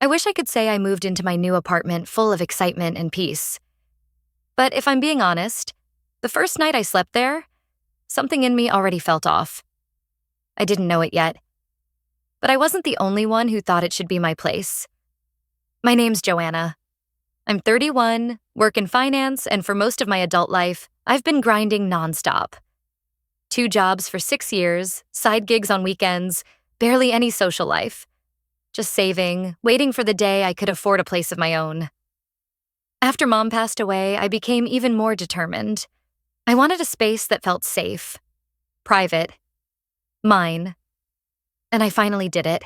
I wish I could say I moved into my new apartment full of excitement and peace. But if I'm being honest, the first night I slept there, something in me already felt off. I didn't know it yet. But I wasn't the only one who thought it should be my place. My name's Joanna. I'm 31, work in finance, and for most of my adult life, I've been grinding nonstop. 2 jobs for 6 years, side gigs on weekends, barely any social life. Just saving, waiting for the day I could afford a place of my own. After Mom passed away, I became even more determined. I wanted a space that felt safe, private, mine. And I finally did it.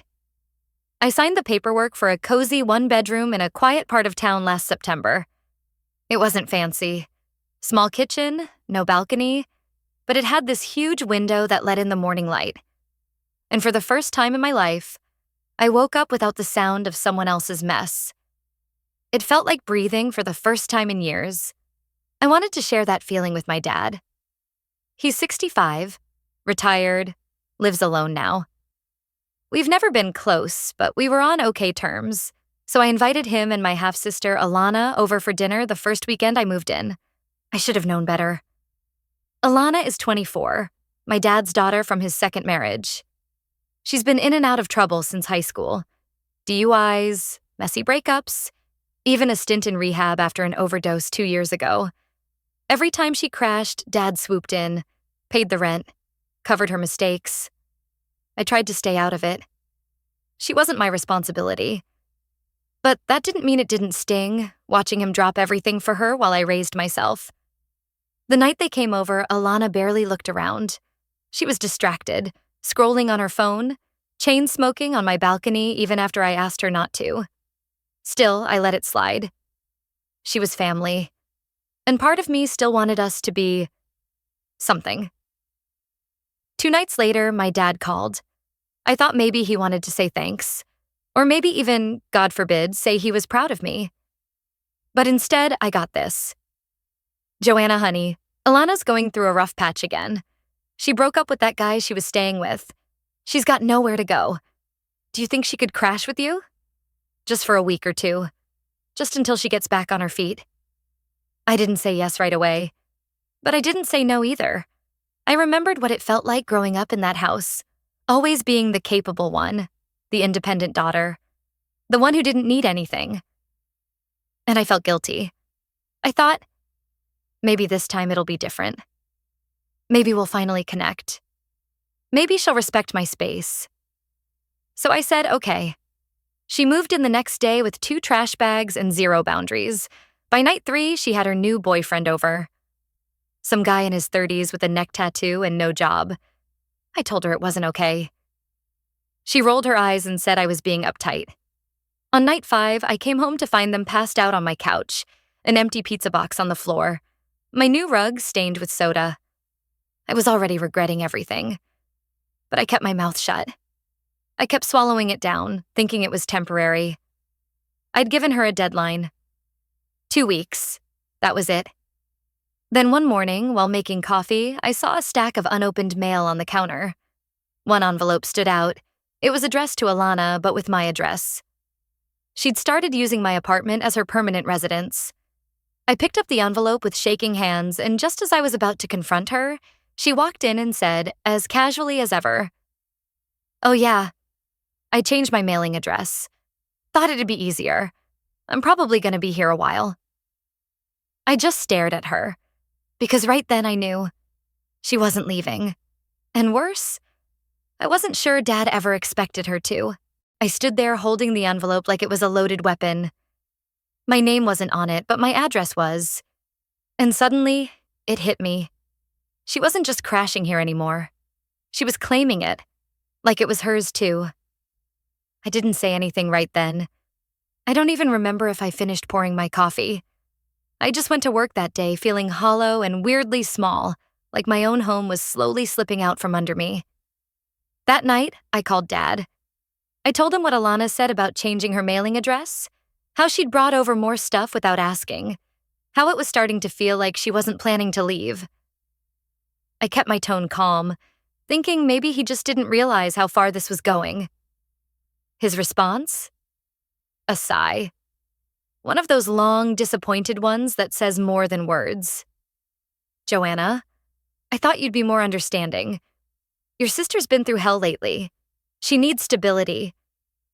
I signed the paperwork for a cozy 1-bedroom in a quiet part of town last September. It wasn't fancy. Small kitchen, no balcony, but it had this huge window that let in the morning light. And for the first time in my life, I woke up without the sound of someone else's mess. It felt like breathing for the first time in years. I wanted to share that feeling with my dad. He's 65, retired, lives alone now. We've never been close, but we were on okay terms, so I invited him and my half-sister Alana over for dinner the first weekend I moved in. I should have known better. Alana is 24, my dad's daughter from his second marriage. She's been in and out of trouble since high school. DUIs, messy breakups, even a stint in rehab after an overdose 2 years ago. Every time she crashed, Dad swooped in, paid the rent, covered her mistakes. I tried to stay out of it. She wasn't my responsibility. But that didn't mean it didn't sting, watching him drop everything for her while I raised myself. The night they came over, Alana barely looked around. She was distracted, scrolling on her phone, chain smoking on my balcony even after I asked her not to. Still, I let it slide. She was family. And part of me still wanted us to be something. 2 nights later, my dad called. I thought maybe he wanted to say thanks, or maybe even, God forbid, say he was proud of me. But instead, I got this. Joanna, honey, Alana's going through a rough patch again. She broke up with that guy she was staying with. She's got nowhere to go. Do you think she could crash with you? Just for a week or 2. Just until she gets back on her feet. I didn't say yes right away. But I didn't say no either. I remembered what it felt like growing up in that house, always being the capable one, the independent daughter, the one who didn't need anything. And I felt guilty. I thought, maybe this time it'll be different. Maybe we'll finally connect. Maybe she'll respect my space. So I said, okay. She moved in the next day with 2 trash bags and 0 boundaries. By night 3, she had her new boyfriend over. Some guy in his 30s with a neck tattoo and no job. I told her it wasn't okay. She rolled her eyes and said I was being uptight. On night 5, I came home to find them passed out on my couch, an empty pizza box on the floor, my new rug stained with soda. I was already regretting everything. But I kept my mouth shut. I kept swallowing it down, thinking it was temporary. I'd given her a deadline. 2 weeks. That was it. Then one morning, while making coffee, I saw a stack of unopened mail on the counter. One envelope stood out. It was addressed to Alana, but with my address. She'd started using my apartment as her permanent residence. I picked up the envelope with shaking hands, and just as I was about to confront her, she walked in and said, as casually as ever, "Oh yeah, I changed my mailing address. Thought it'd be easier. I'm probably going to be here a while." I just stared at her, because right then I knew she wasn't leaving. And worse, I wasn't sure Dad ever expected her to. I stood there holding the envelope like it was a loaded weapon. My name wasn't on it, but my address was. And suddenly, it hit me. She wasn't just crashing here anymore. She was claiming it, like it was hers too. I didn't say anything right then. I don't even remember if I finished pouring my coffee. I just went to work that day feeling hollow and weirdly small, like my own home was slowly slipping out from under me. That night, I called Dad. I told him what Alana said about changing her mailing address, how she'd brought over more stuff without asking, how it was starting to feel like she wasn't planning to leave. I kept my tone calm, thinking maybe he just didn't realize how far this was going. His response? A sigh. One of those long, disappointed ones that says more than words. Joanna, I thought you'd be more understanding. Your sister's been through hell lately. She needs stability.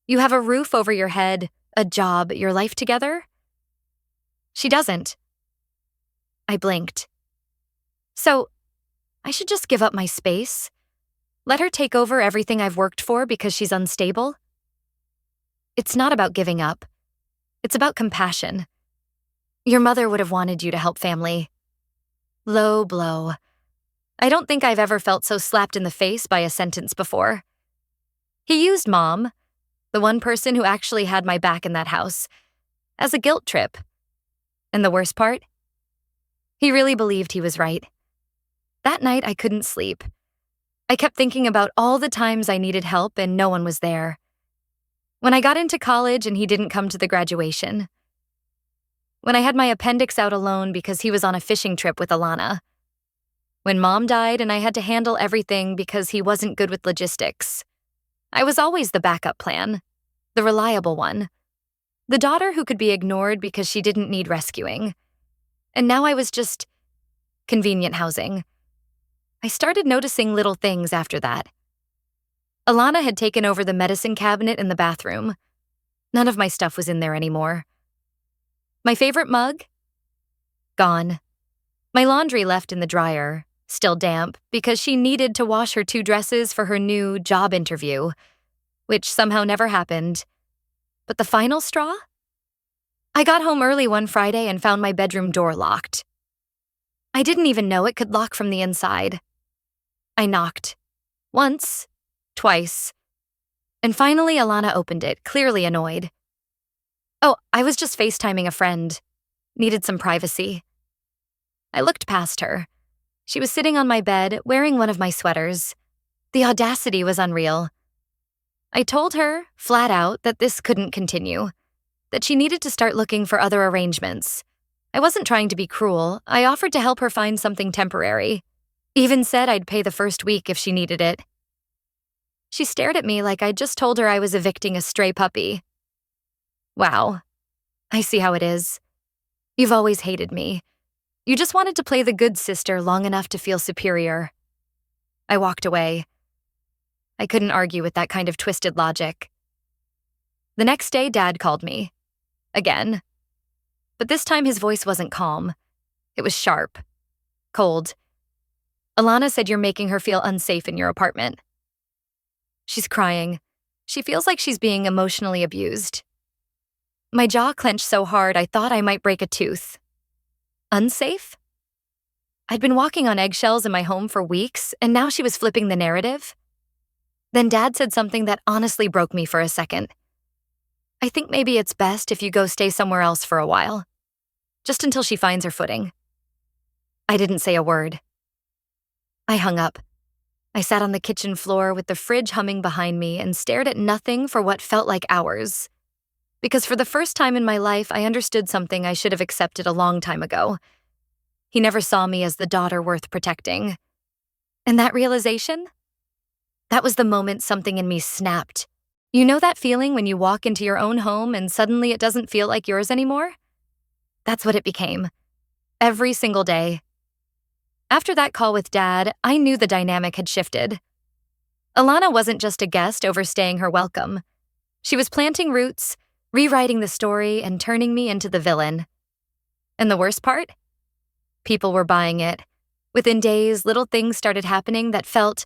You have a roof over your head, a job, your life together? She doesn't. I blinked. So, I should just give up my space? Let her take over everything I've worked for because she's unstable? It's not about giving up. It's about compassion. Your mother would have wanted you to help family. Low blow. I don't think I've ever felt so slapped in the face by a sentence before. He used Mom, the one person who actually had my back in that house, as a guilt trip. And the worst part? He really believed he was right. That night, I couldn't sleep. I kept thinking about all the times I needed help and no one was there. When I got into college and he didn't come to the graduation. When I had my appendix out alone because he was on a fishing trip with Alana. When Mom died and I had to handle everything because he wasn't good with logistics. I was always the backup plan, the reliable one, the daughter who could be ignored because she didn't need rescuing. And now I was just convenient housing. I started noticing little things after that. Alana had taken over the medicine cabinet in the bathroom. None of my stuff was in there anymore. My favorite mug? Gone. My laundry left in the dryer, still damp, because she needed to wash her 2 dresses for her new job interview, which somehow never happened. But the final straw? I got home early one Friday and found my bedroom door locked. I didn't even know it could lock from the inside. I knocked. Once, twice. And finally, Alana opened it, clearly annoyed. Oh, I was just FaceTiming a friend. Needed some privacy. I looked past her. She was sitting on my bed, wearing one of my sweaters. The audacity was unreal. I told her, flat out, that this couldn't continue, that she needed to start looking for other arrangements. I wasn't trying to be cruel. I offered to help her find something temporary. Even said I'd pay the first week if she needed it. She stared at me like I'd just told her I was evicting a stray puppy. Wow. I see how it is. You've always hated me. You just wanted to play the good sister long enough to feel superior. I walked away. I couldn't argue with that kind of twisted logic. The next day, Dad called me. Again. But this time his voice wasn't calm. It was sharp. Cold. Alana said you're making her feel unsafe in your apartment. She's crying. She feels like she's being emotionally abused. My jaw clenched so hard I thought I might break a tooth. Unsafe? I'd been walking on eggshells in my home for weeks, and now she was flipping the narrative. Then Dad said something that honestly broke me for a second. I think maybe it's best if you go stay somewhere else for a while. Just until she finds her footing. I didn't say a word. I hung up. I sat on the kitchen floor with the fridge humming behind me and stared at nothing for what felt like hours. Because for the first time in my life, I understood something I should have accepted a long time ago. He never saw me as the daughter worth protecting. And that realization? That was the moment something in me snapped. You know that feeling when you walk into your own home and suddenly it doesn't feel like yours anymore? That's what it became. Every single day. After that call with Dad, I knew the dynamic had shifted. Alana wasn't just a guest overstaying her welcome. She was planting roots, rewriting the story, and turning me into the villain. And the worst part? People were buying it. Within days, little things started happening that felt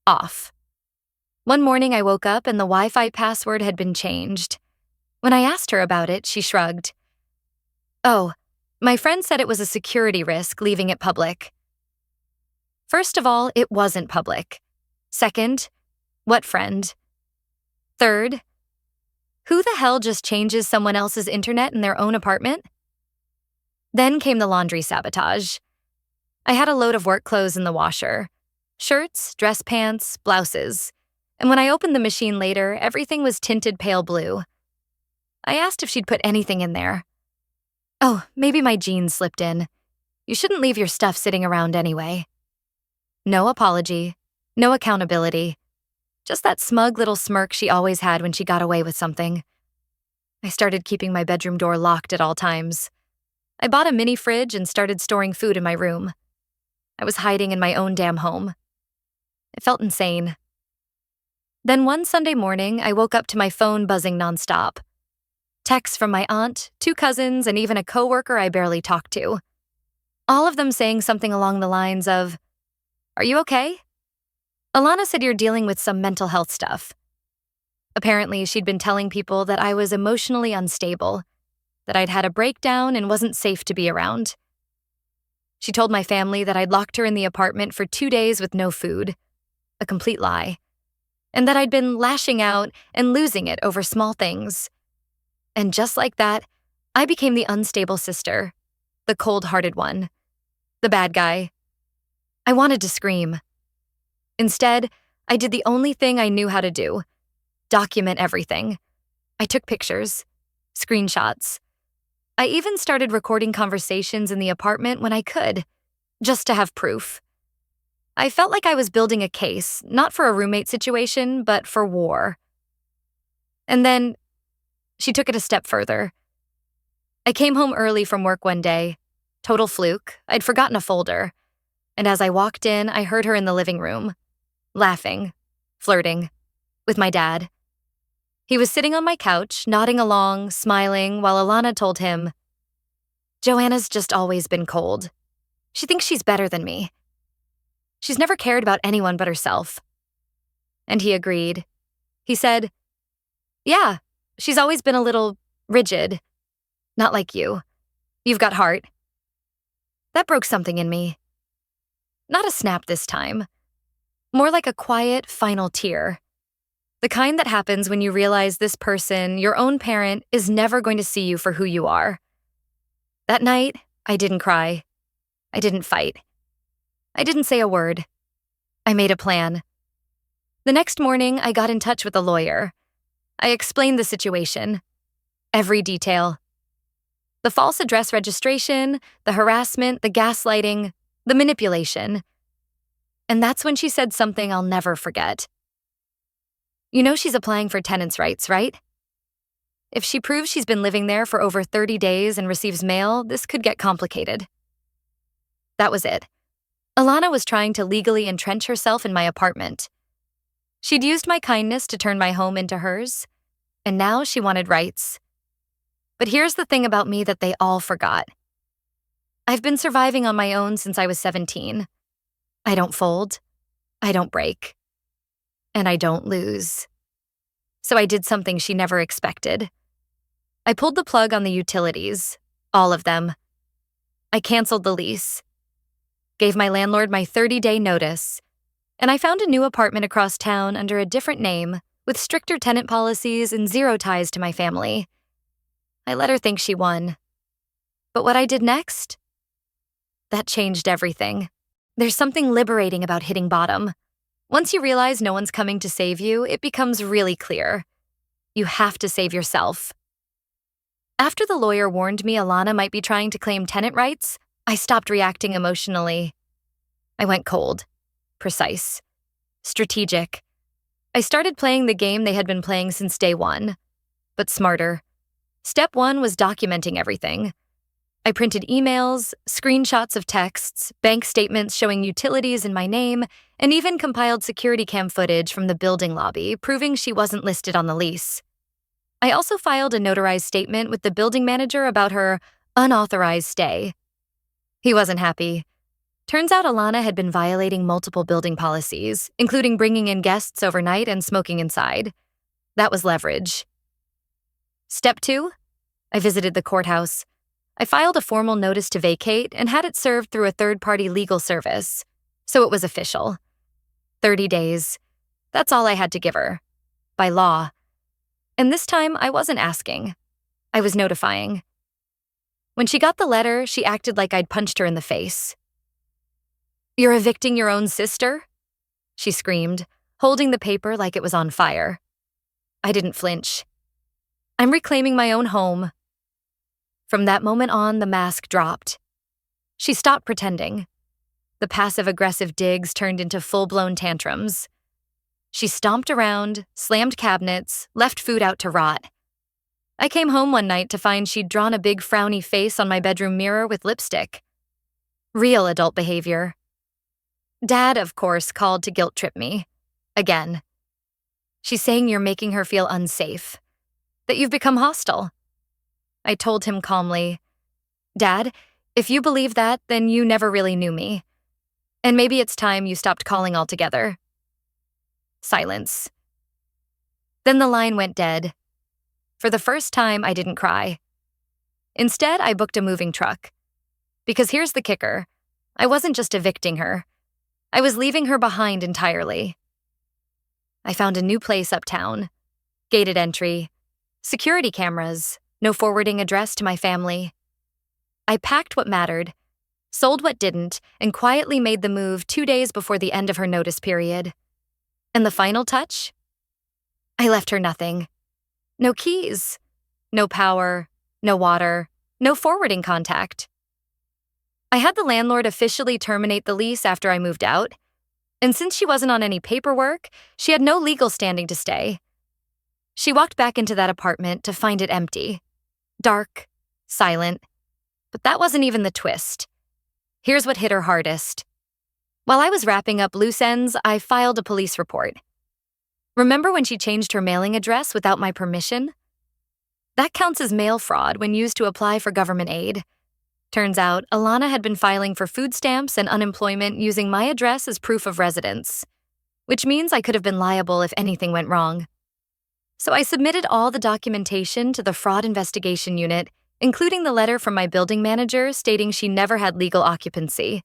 off. One morning I woke up and the Wi-Fi password had been changed. When I asked her about it, she shrugged. Oh, my friend said it was a security risk leaving it public. First of all, it wasn't public. Second, what friend? Third, who the hell just changes someone else's internet in their own apartment? Then came the laundry sabotage. I had a load of work clothes in the washer. Shirts, dress pants, blouses. And when I opened the machine later, everything was tinted pale blue. I asked if she'd put anything in there. Oh, maybe my jeans slipped in. You shouldn't leave your stuff sitting around anyway. No apology, no accountability. Just that smug little smirk she always had when she got away with something. I started keeping my bedroom door locked at all times. I bought a mini fridge and started storing food in my room. I was hiding in my own damn home. It felt insane. Then one Sunday morning, I woke up to my phone buzzing nonstop. Texts from my aunt, 2 cousins, and even a coworker I barely talked to. All of them saying something along the lines of, "Are you okay? Alana said you're dealing with some mental health stuff." Apparently, she'd been telling people that I was emotionally unstable, that I'd had a breakdown and wasn't safe to be around. She told my family that I'd locked her in the apartment for 2 days with no food, a complete lie, and that I'd been lashing out and losing it over small things. And just like that, I became the unstable sister, the cold-hearted one, the bad guy. I wanted to scream. Instead, I did the only thing I knew how to do: document everything. I took pictures, screenshots. I even started recording conversations in the apartment when I could, just to have proof. I felt like I was building a case, not for a roommate situation, but for war. And then, she took it a step further. I came home early from work one day. Total fluke. I'd forgotten a folder. And as I walked in, I heard her in the living room, laughing, flirting, with my dad. He was sitting on my couch, nodding along, smiling, while Alana told him, "Joanna's just always been cold. She thinks she's better than me. She's never cared about anyone but herself." And he agreed. He said, "Yeah, she's always been a little rigid. Not like you. You've got heart." That broke something in me. Not a snap this time. More like a quiet, final tear. The kind that happens when you realize this person, your own parent, is never going to see you for who you are. That night, I didn't cry. I didn't fight. I didn't say a word. I made a plan. The next morning, I got in touch with a lawyer. I explained the situation. Every detail. The false address registration, the harassment, the gaslighting, the manipulation. And that's when she said something I'll never forget. "You know she's applying for tenants' rights, right? If she proves she's been living there for over 30 days and receives mail, this could get complicated." That was it. Alana was trying to legally entrench herself in my apartment. She'd used my kindness to turn my home into hers, and now she wanted rights. But here's the thing about me that they all forgot. I've been surviving on my own since I was 17. I don't fold. I don't break. And I don't lose. So I did something she never expected. I pulled the plug on the utilities, all of them. I canceled the lease, gave my landlord my 30-day notice, and I found a new apartment across town under a different name, with stricter tenant policies and zero ties to my family. I let her think she won. But what I did next? That changed everything. There's something liberating about hitting bottom. Once you realize no one's coming to save you, it becomes really clear. You have to save yourself. After the lawyer warned me Alana might be trying to claim tenant rights, I stopped reacting emotionally. I went cold, precise, strategic. I started playing the game they had been playing since day one, but smarter. Step 1 was documenting everything. I printed emails, screenshots of texts, bank statements showing utilities in my name, and even compiled security cam footage from the building lobby proving she wasn't listed on the lease. I also filed a notarized statement with the building manager about her unauthorized stay. He wasn't happy. Turns out Alana had been violating multiple building policies, including bringing in guests overnight and smoking inside. That was leverage. Step 2? I visited the courthouse. I filed a formal notice to vacate and had it served through a third-party legal service, so it was official. 30 days. That's all I had to give her. By law. And this time, I wasn't asking. I was notifying. When she got the letter, she acted like I'd punched her in the face. "You're evicting your own sister?" she screamed, holding the paper like it was on fire. I didn't flinch. "I'm reclaiming my own home." From that moment on, the mask dropped. She stopped pretending. The passive-aggressive digs turned into full-blown tantrums. She stomped around, slammed cabinets, left food out to rot. I came home one night to find she'd drawn a big frowny face on my bedroom mirror with lipstick. Real adult behavior. Dad, of course, called to guilt trip me. Again. She's saying you're making her feel unsafe, that you've become hostile. I told him calmly, Dad, if you believe that, then you never really knew me. And maybe it's time you stopped calling altogether. Silence. Then the line went dead. For the first time, I didn't cry. Instead, I booked a moving truck. Because here's the kicker. I wasn't just evicting her. I was leaving her behind entirely. I found a new place uptown. Gated entry. Security cameras. No forwarding address to my family. I packed what mattered, sold what didn't, and quietly made the move 2 days before the end of her notice period. And the final touch? I left her nothing. No keys. No power. No water. No forwarding contact. I had the landlord officially terminate the lease after I moved out, and since she wasn't on any paperwork, she had no legal standing to stay. She walked back into that apartment to find it empty. Dark. Silent. But that wasn't even the twist. Here's what hit her hardest. While I was wrapping up loose ends, I filed a police report. Remember when she changed her mailing address without my permission? That counts as mail fraud when used to apply for government aid. Turns out, Alana had been filing for food stamps and unemployment using my address as proof of residence, which means I could have been liable if anything went wrong. So I submitted all the documentation to the Fraud Investigation Unit, including the letter from my building manager stating she never had legal occupancy.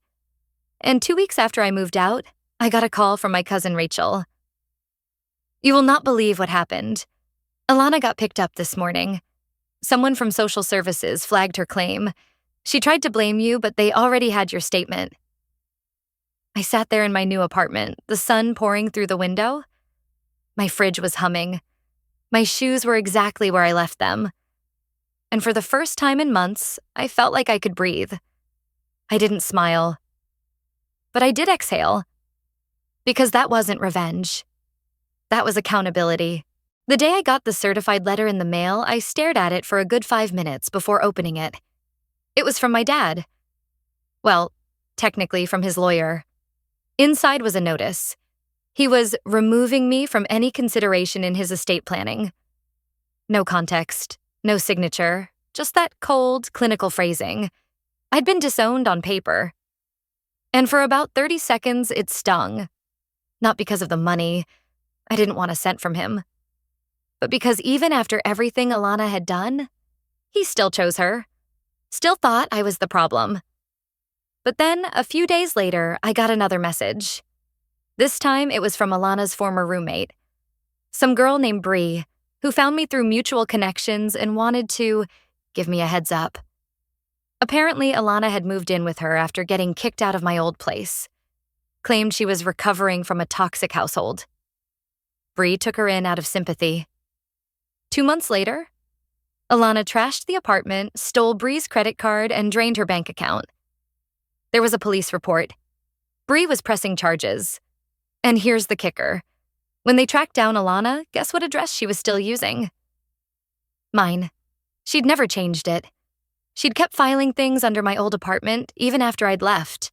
And 2 weeks after I moved out, I got a call from my cousin Rachel. You will not believe what happened. Alana got picked up this morning. Someone from social services flagged her claim. She tried to blame you, but they already had your statement. I sat there in my new apartment, the sun pouring through the window. My fridge was humming. My shoes were exactly where I left them. And for the first time in months, I felt like I could breathe. I didn't smile. But I did exhale. Because that wasn't revenge. That was accountability. The day I got the certified letter in the mail, I stared at it for a good 5 minutes before opening it. It was from my dad. Well, technically from his lawyer. Inside was a notice. He was removing me from any consideration in his estate planning. No context. No signature, just that cold, clinical phrasing. I'd been disowned on paper. And for about 30 seconds, it stung. Not because of the money. I didn't want a cent from him. But because even after everything Alana had done, he still chose her. Still thought I was the problem. But then, a few days later, I got another message. This time, it was from Alana's former roommate. Some girl named Bree, who found me through mutual connections and wanted to give me a heads up. Apparently, Alana had moved in with her after getting kicked out of my old place. Claimed she was recovering from a toxic household. Bree took her in out of sympathy. 2 months later, Alana trashed the apartment, stole Bree's credit card, and drained her bank account. There was a police report. Bree was pressing charges. And here's the kicker. When they tracked down Alana, guess what address she was still using? Mine. She'd never changed it. She'd kept filing things under my old apartment even after I'd left.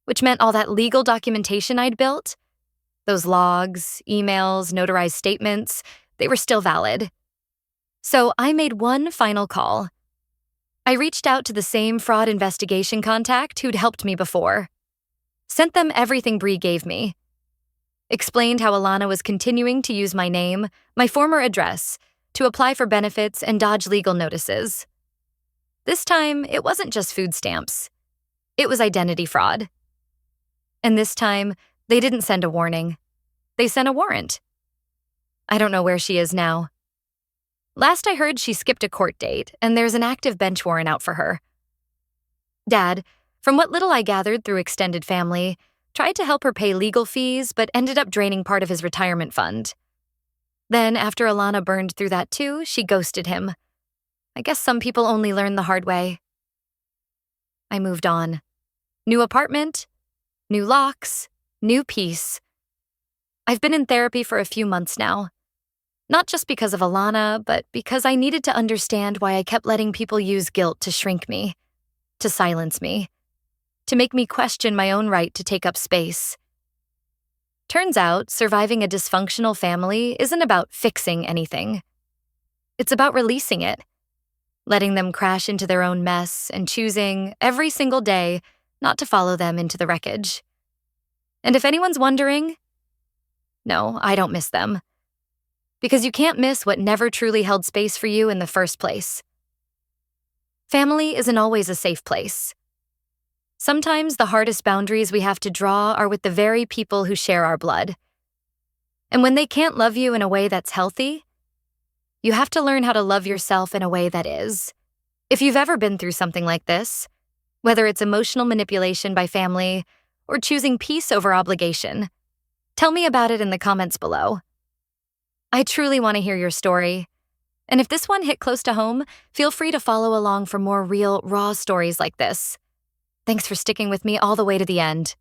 Which meant all that legal documentation I'd built, those logs, emails, notarized statements, they were still valid. So I made one final call. I reached out to the same fraud investigation contact who'd helped me before. Sent them everything Bree gave me. Explained how Alana was continuing to use my name, my former address, to apply for benefits and dodge legal notices. This time, it wasn't just food stamps. It was identity fraud. And this time, they didn't send a warning. They sent a warrant. I don't know where she is now. Last I heard, she skipped a court date, and there's an active bench warrant out for her. Dad, from what little I gathered through extended family, tried to help her pay legal fees, but ended up draining part of his retirement fund. Then, after Alana burned through that too, she ghosted him. I guess some people only learn the hard way. I moved on. New apartment, new locks, new peace. I've been in therapy for a few months now. Not just because of Alana, but because I needed to understand why I kept letting people use guilt to shrink me, to silence me, to make me question my own right to take up space. Turns out, surviving a dysfunctional family isn't about fixing anything. It's about releasing it, letting them crash into their own mess and choosing, every single day, not to follow them into the wreckage. And if anyone's wondering, no, I don't miss them. Because you can't miss what never truly held space for you in the first place. Family isn't always a safe place. Sometimes the hardest boundaries we have to draw are with the very people who share our blood. And when they can't love you in a way that's healthy, you have to learn how to love yourself in a way that is. If you've ever been through something like this, whether it's emotional manipulation by family or choosing peace over obligation, tell me about it in the comments below. I truly want to hear your story. And if this one hit close to home, feel free to follow along for more real, raw stories like this. Thanks for sticking with me all the way to the end.